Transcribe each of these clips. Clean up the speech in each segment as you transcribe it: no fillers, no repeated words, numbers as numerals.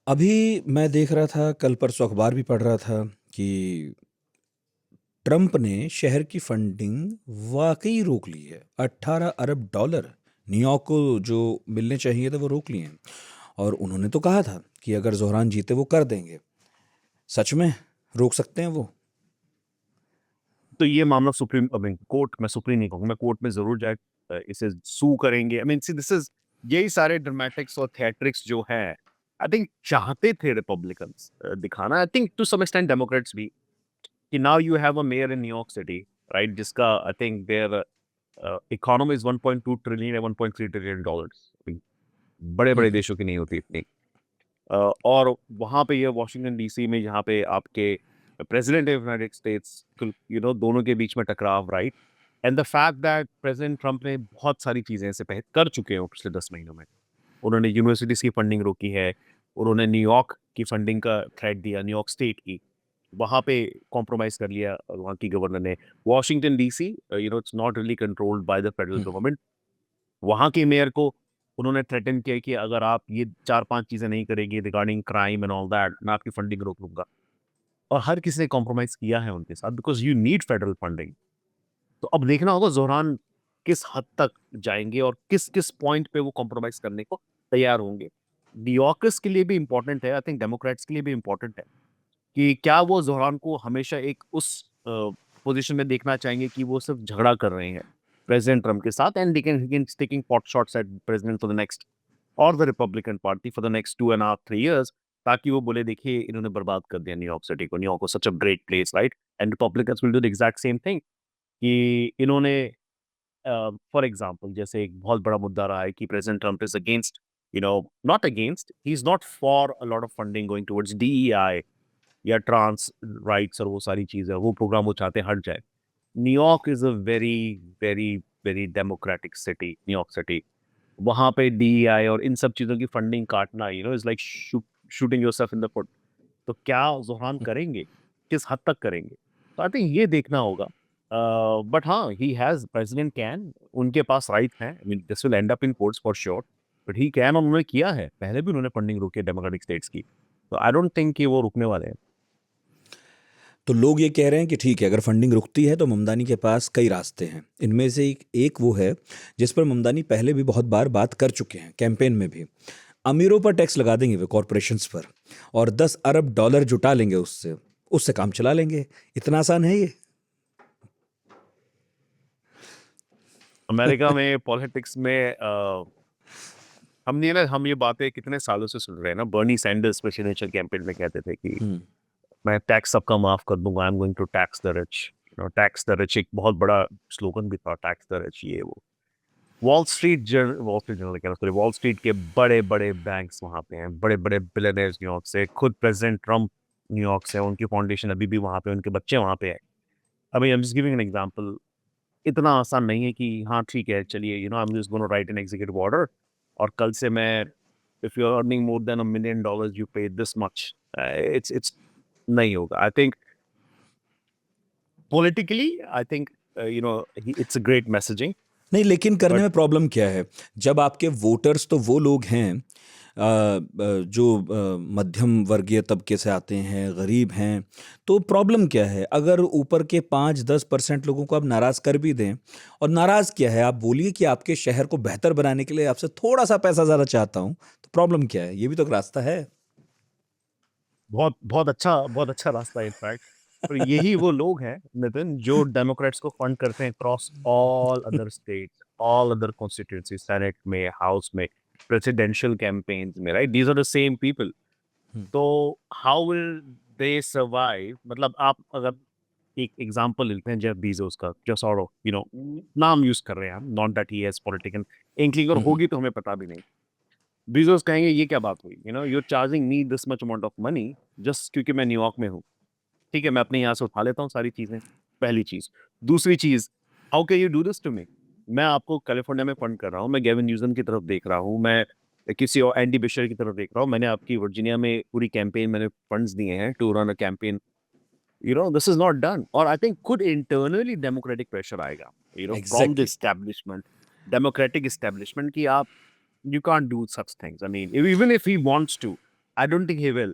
अभी मैं देख रहा था, कल परसों अखबार भी पढ़ रहा था कि ट्रंप ने शहर की फंडिंग वाकई रोक ली है। 18 अरब डॉलर न्यूयॉर्क को जो मिलने चाहिए थे वो रोक लिए हैं। और उन्होंने तो कहा था कि अगर जोहरान जीते वो कर देंगे। सच में रोक सकते हैं वो? तो ये मामला सुप्रीम आई मीन कोर्ट, मैं सुप्रीम नहीं कहूँगा, मैं कोर्ट में जरूर जाए, इसे सू करेंगे। I mean see this is, यही सारे ड्रामेटिक्स और थिएट्रिक्स जो है, आई थिंक चाहते थे रिपब्लिकन्स दिखाना, I think to some extent Democrats भी, कि now you have a mayor in New York city, right, जिसका I think their economy is 1.2 trillion या 1.3 ट्रिलियन डॉलर्स। बड़े बड़े हम्म। देशों की नहीं होती इतनी। और वहां पे ये वॉशिंगटन डीसी में, जहाँ पे आपके प्रेसिडेंट ऑफ यूनाइटेड स्टेट्स, दोनों के बीच में टकराव, right, and the fact that president Trump ने बहुत सारी चीजें ऐसे पहले कर चुके हैं पिछले 10 महीनों में। उन्होंने यूनिवर्सिटीज की फंडिंग रोकी है, उन्होंने न्यूयॉर्क की फंडिंग का थ्रेट दिया, न्यूयॉर्क स्टेट की, वहां पे कॉम्प्रोमाइज कर लिया वहां की गवर्नर ने। Washington DC, it's not really controlled by the federal hmm. Government. वहां के मेयर को उन्होंने थ्रेटन किया कि अगर आप ये 4-5 चीजें नहीं करेंगे regarding crime and all that, मैं आपकी फंडिंग रोक लूंगा। और हर किसी ने कॉम्प्रोमाइज किया है उनके साथ, because you need federal funding. तो अब देखना होगा जोहरान किस हद तक जाएंगे और किस किस पॉइंट पे वो कॉम्प्रोमाइज करने को तैयार होंगे। न्यूयॉर्कर्स के लिए भी इंपॉर्टेंट है, आई थिंक डेमोक्रेट्स के लिए भी इंपॉर्टेंट है, कि क्या वो जोहरान को हमेशा एक उस पोजीशन में देखना चाहेंगे कि वो सिर्फ झगड़ा कर रहे हैं प्रेसिडेंट ट्रम्प के साथ, and he can taking pot shots at president for the next और the Republican party for the next 2.5-3 years, ताकि वो बोले देखिए इन्होंने बर्बाद कर दिया न्यूयॉर्क सिटी को, न्यूयॉर्क को such a great place, right, and Republicans will do the exact same thing, कि इन्होंने फॉर एग्जांपल जैसे एक बहुत बड़ा मुद्दा रहा है कि president Trump is against, not against, he is not for a lot of funding going towards DEI या ट्रांस राइट्स और वो सारी चीजें, वो प्रोग्राम वो चाहते हैं हट जाए। New York is a very very very democratic city, New York city. वहां पे डीईआई और इन सब चीजों की फंडिंग काटना, is like shooting yourself in the foot. तो क्या जोहान करेंगे, किस हद तक करेंगे, तो आई थिंक ये देखना होगा। बट हाँ, ही हैज, प्रेसिडेंट कैन, उनके पास राइट है, I mean this will and up in courts for sure, but he can, और उन्होंने किया है, पहले भी उन्होंने फंडिंग रोकी है डेमोक्रेटिक स्टेट्स की। तो आई डोंट थिंक कि वो रुकने वाले हैं। तो लोग ये कह रहे हैं कि ठीक है, अगर फंडिंग रुकती है तो ममदानी के पास कई रास्ते हैं। इनमें से एक वो है जिस पर ममदानी पहले भी बहुत बार बात कर चुके हैं, कैंपेन में भी। अमीरों पर टैक्स लगा देंगे वे, कॉरपोरेशंस पर। और 10 अरब डॉलर जुटा लेंगे उससे। उससे काम चला लेंगे। इतना आसान है ये? अमेरिका में पॉलिटिक्स में हम ये बातें कितने सालों से सुन रहे हैं ना। बर्नी सैंडर्स प्रेसिडेंशियल कैंपेन में कहते थे कि हम्म। मैं टैक्स सबका माफ कर दूंगा, I am going to tax the rich, tax the rich, एक बहुत बड़ा स्लोगन भी था, टैक्स द रिच, ये वो। वॉल स्ट्रीट कह रहा, सॉरी, वॉल स्ट्रीट के बड़े बड़े बैंक्स वहां पे हैं, बड़े बड़े बिलियनर्स न्यूयॉर्क से, खुद प्रेसिडेंट ट्रम्प न्यूयॉर्क से, उनकी फाउंडेशन अभी भी वहां पे, उनके बच्चे वहां पे हैं। अभी I am just giving an example. इतना आसान नहीं है कि हाँ ठीक है चलिए, I am just gonna write an executive order, और कल से मैं, if you are earning more than $1 million you pay this much. It's नहीं होगा। I think politically, I think, it's a great messaging, नहीं, लेकिन करने but में प्रॉब्लम क्या है? जब आपके वोटर्स तो वो लोग हैं जो मध्यम वर्गीय तबके से आते हैं, गरीब हैं। तो प्रॉब्लम क्या है अगर ऊपर के 5-10% लोगों को आप नाराज़ कर भी दें? और नाराज़ क्या है, आप बोलिए कि आपके शहर को बेहतर बनाने के लिए आपसे थोड़ा सा पैसा ज़्यादा चाहता हूँ। तो प्रॉब्लम क्या है? ये भी तो एक रास्ता है। बहुत अच्छा रास्ता है इनफैक्ट। और यही वो लोग हैं नितिन, जो डेमोक्रेट्स को फंड करते हैं cross all other states, all other constituency, senate में, हाउस में, प्रेसिडेंशियल कैंपेन्स में, right, these are the same people. तो हाउ विल दे सर्वाइव? मतलब आप अगर एक एग्जांपल लेते हैं जेफ बीजोस का, जो सॉरो नाम यूज कर रहे हैं हम, not that he has political inkling, और होगी तो हमें पता भी नहीं। बीजोस कहेंगे ये क्या बात हुई, you are charging me this much amount of money just क्योंकि मैं न्यूयॉर्क में हूँ। ठीक है, मैं अपने यहाँ से उठा लेता हूँ सारी चीजें, पहली चीज। दूसरी चीज, how can you do this to me? मैं आपको कैलिफोर्निया में फंड कर रहा हूँ, मैं गेविन न्यूसम की तरफ देख रहा हूँ, मैं किसी और एंडी बिशर की तरफ देख रहा हूँ, मैंने आपकी वर्जीनिया में पूरी कैंपेन, मैंने फंड्स दिए हैं to run a campaign. This is not done, और आई थिंक खुद इंटरनली डेमोक्रेटिक प्रेशर आएगा, from the exactly. Establishment, democratic establishment, कि आप, you can't do such things. I mean, even if he wants to, I don't think he will.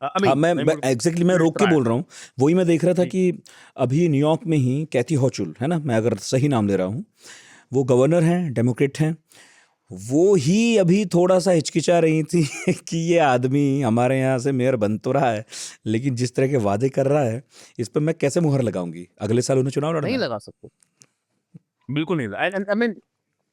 I हाँ, mean, मैं maybe exactly मैं he'll रोक के try. बोल रहा हूँ। वही मैं देख रहा था जी. कि अभी न्यूयॉर्क में ही कैथी होचुल है ना, मैं अगर सही नाम ले रहा हूँ, वो गवर्नर हैं, डेमोक्रेट हैं। वो ही अभी थोड़ा सा हिचकिचा रही थी कि ये आदमी हमारे यहाँ से मेयर बन तो रहा है, लेकिन जिस तरह के वादे कर रहा है, इस पर मैं कैसे मुहर लगाऊंगी? अगले साल उन्हें चुनाव लड़ना नहीं है। लगा सकते, बिल्कुल नहीं। एंड आई मीन,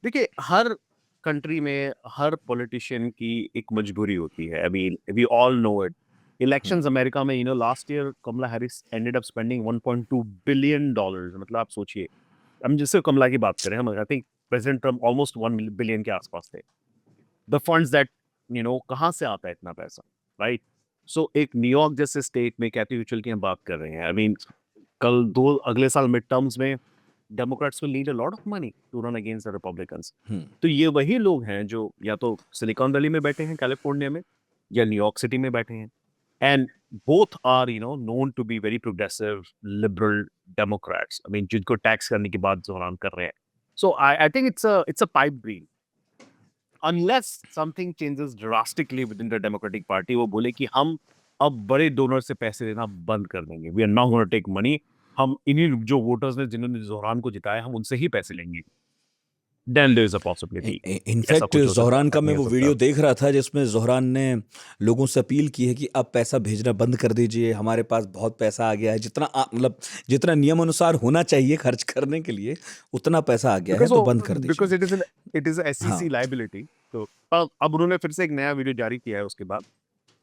देखिए, हर कंट्री में हर पॉलिटिशियन की एक मजबूरी होती है। I mean, we all know it. Hmm, elections America में, last year Kamala Harris ended up spending 1.2 billion dollars. मतलब आप सोचिए, हम जिससे कमला की बात करें, हम I think president Trump almost 1 billion के आसपास थे। द फंड्स दैट, कहाँ से आता है इतना पैसा, राइट? सो एक न्यूयॉर्क जैसे स्टेट में कैथी होचुल की हम बात कर रहे हैं। आई मीन, कल दो अगले साल मिड टर्म्स में Democrats will need a lot of money to run against the Republicans. Hmm, तो ये वही लोग हैं जो या तो सिलिकॉन वैली में बैठे हैं कैलिफोर्निया में, या न्यूयॉर्क सिटी में बैठे हैं। And both are known to be very progressive liberal Democrats. I mean, जिनको टैक्स करने की बात जोरान कर रहे हैं। So I think it's a pipe dream, unless something changes drastically within the Democratic party. वो बोले कि हम अब बड़े डोनर से पैसे देना बंद कर देंगे, we are not gonna take money, हम इन्हीं जो वोटर्स ने जिन्होंने जोहरान को जिताया, हम उनसे ही पैसे लेंगे। Then there is a possibility ऐसा इनफैक्ट कुछ हो सकता है, जोहरान का ऐसा मैं नहीं हो वो सकता। वीडियो देख रहा था जिसमें जोहरान ने लोगों से अपील की है कि अब पैसा भेजना बंद कर दीजिए, हमारे पास बहुत पैसा आ गया है, जितना मतलब जितना नियम अनुसार होना चाहिए खर्च करने के लिए, उतना पैसा आ गया है, बिकॉज तो वो बंद कर बिकॉज दीजिए। इट इज एसईसी हाँ। लाइबिलिटी। तो अब उन्होंने फिर से एक नया वीडियो जारी किया है उसके बाद,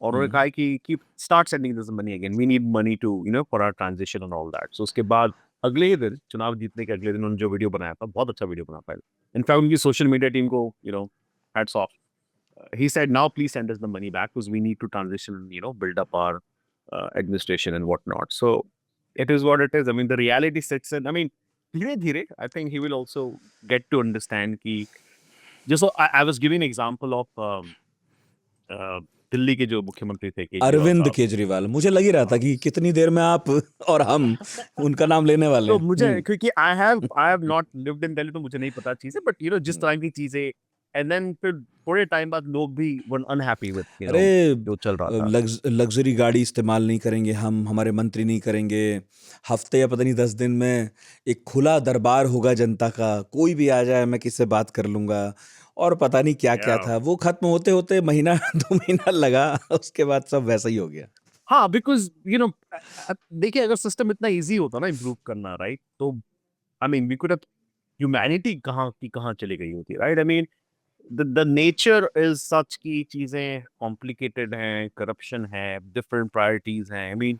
और उन्होंने हम्म, कहा है कि start sending this money again, we need money to for our transition and all that. So उसके बाद अगले ही दिन, चुनाव जीतने के अगले दिन, उन्होंने जो वीडियो बनाया था, बहुत अच्छा वीडियो बना पाया। इनफैक्ट उनकी सोशल मीडिया टीम को hats off. He said, now please send us the money back because we need to transition, build up our administration and whatnot. So it is what it is. I mean, the reality sets in. I mean, धीरे धीरे, I think he will also get to understand कि, just so I was giving an example of Delhi के जो मुख्यमंत्री थे, केजरीवाल अरविंद साहब। केजरीवाल, मुझे लग ही रहा था हाँ। कि कितनी देर में आप और हम उनका नाम लेने वाले तो हैं। मुझे, क्योंकि I have not lived in Delhi, तो मुझे नहीं पता चीजें, बट जिस हम्म। तरह की चीजें, एंड देन फिर थोड़े टाइम बाद लोग भी वन अनहैप्पी विद अरे, जो चल रहा था। लग्जरी गाड़ी इस्तेमाल नहीं करेंगे हम, हमारे मंत्री नहीं करेंगे, हफ्ते या पता नहीं 10 दिन में एक खुला दरबार होगा जनता का, कोई भी आ जाए मैं किससे बात कर लूंगा, और पता नहीं क्या क्या Yeah. था। वो खत्म होते होते महीना 2 महीना लगा, उसके बाद सब वैसा ही हो गया। हाँ, बिकॉज देखिए, अगर सिस्टम इतना इजी होता ना इम्प्रूव करना, राइट, तो I mean we could have, humanity कहाँ की कहाँ चली गई होती, right? I mean, the nature is such की चीजें कॉम्प्लिकेटेड हैं, करप्शन है, डिफरेंट प्रायोरिटीज हैं। I mean,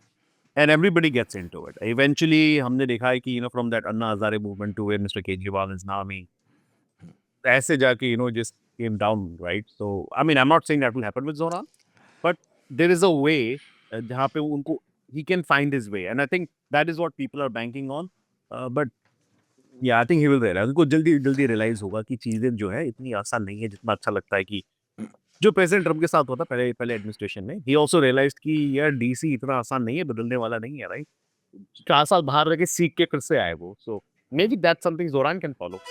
and everybody gets into it eventually. हमने देखा है कि from that Anna Hazare movement to where mister Kejriwal is now, ऐसे जाके just came down, right? So I mean, I'm not saying that will happen with Zoran, but there is a way जहाँ पे उनको, he can find his way, and I think that is what people are banking on. But yeah, I think he will realize, उनको जल्दी जल्दी realise होगा कि चीजें जो है इतनी आसान नहीं है जितना अच्छा लगता है। कि जो प्रेसिडेंट ट्रम्प के साथ होता पहले पहले एडमिनिस्ट्रेशन में, he also realized कि यार डीसी इतना आसान नहीं है, बदलने वाला नहीं है, राइट? 4 साल बाहर रह के सीख के फिर से आए वो। So maybe that's something Zoran can follow.